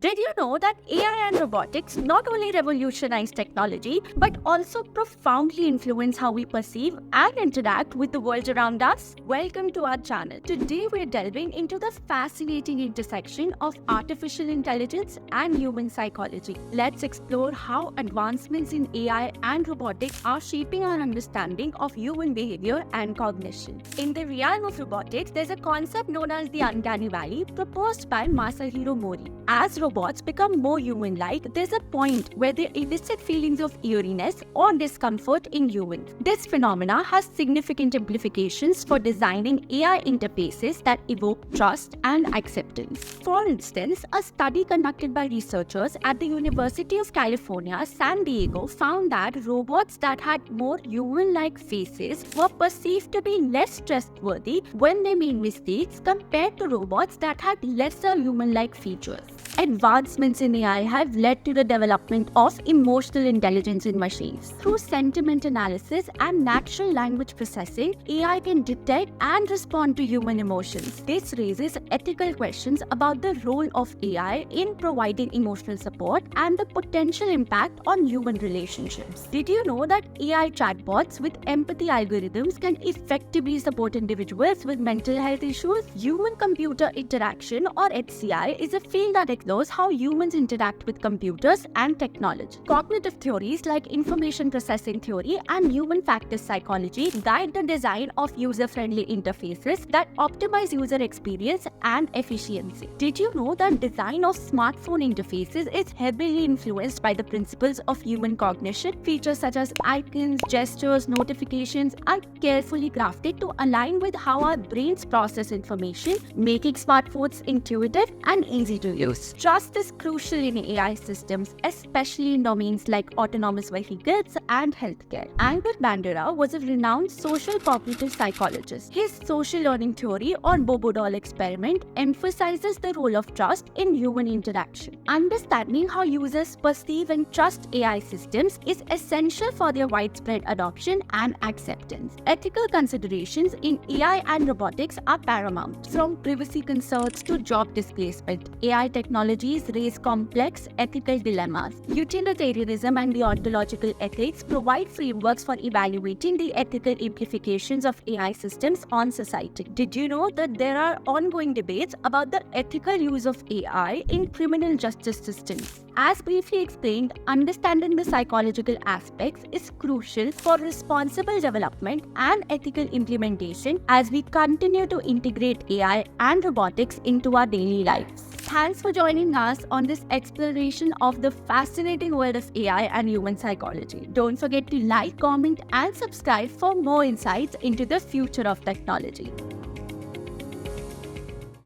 Did you know that AI and robotics not only revolutionize technology but also profoundly influence how we perceive and interact with the world around us? Welcome to our channel. Today we're delving into the fascinating intersection of artificial intelligence and human psychology. Let's explore how advancements in AI and robotics are shaping our understanding of human behavior and cognition. In the realm of robotics, there's a concept known as the uncanny valley proposed by Masahiro Mori. As robots become more human-like, there's a point where they elicit feelings of eeriness or discomfort in humans. This phenomena has significant implications for designing AI interfaces that evoke trust and acceptance. For instance, a study conducted by researchers at the University of California, San Diego found that robots that had more human-like faces were perceived to be less trustworthy when they made mistakes compared to robots that had lesser human-like features. Advancements in AI have led to the development of emotional intelligence in machines. Through sentiment analysis and natural language processing, AI can detect and respond to human emotions. This raises ethical questions about the role of AI in providing emotional support and the potential impact on human relationships. Did you know that AI chatbots with empathy algorithms can effectively support individuals with mental health issues? Human-computer interaction, or HCI, is a field that explores how humans interact with computers and technology. Cognitive theories like information processing theory and human factor psychology guide the design of user-friendly interfaces that optimize user experience and efficiency. Did you know that design of smartphone interfaces is heavily influenced by the principles of human cognition? Features such as icons, gestures, notifications are carefully crafted to align with how our brains process information, making smartphones intuitive and easy to use. Trust is crucial in AI systems, especially in domains like autonomous vehicles and healthcare. Ankur Bandura was a renowned social cognitive psychologist. His social learning theory, or Bobo doll experiment, emphasizes the role of trust in human interaction. Understanding how users perceive and trust AI systems is essential for their widespread adoption and acceptance. Ethical considerations in AI and robotics are paramount. From privacy concerns to job displacement, AI technologies raise complex ethical dilemmas. Utilitarianism and deontological ethics provide frameworks for evaluating the ethical implications of AI systems on society. Did you know that there are ongoing debates about the ethical use of AI in criminal justice systems? As briefly explained, understanding the psychological aspects is crucial for responsible development and ethical implementation as we continue to integrate AI and robotics into our daily lives. Thanks for joining us on this exploration of the fascinating world of AI and human psychology. Don't forget to like, comment, and subscribe for more insights into the future of technology.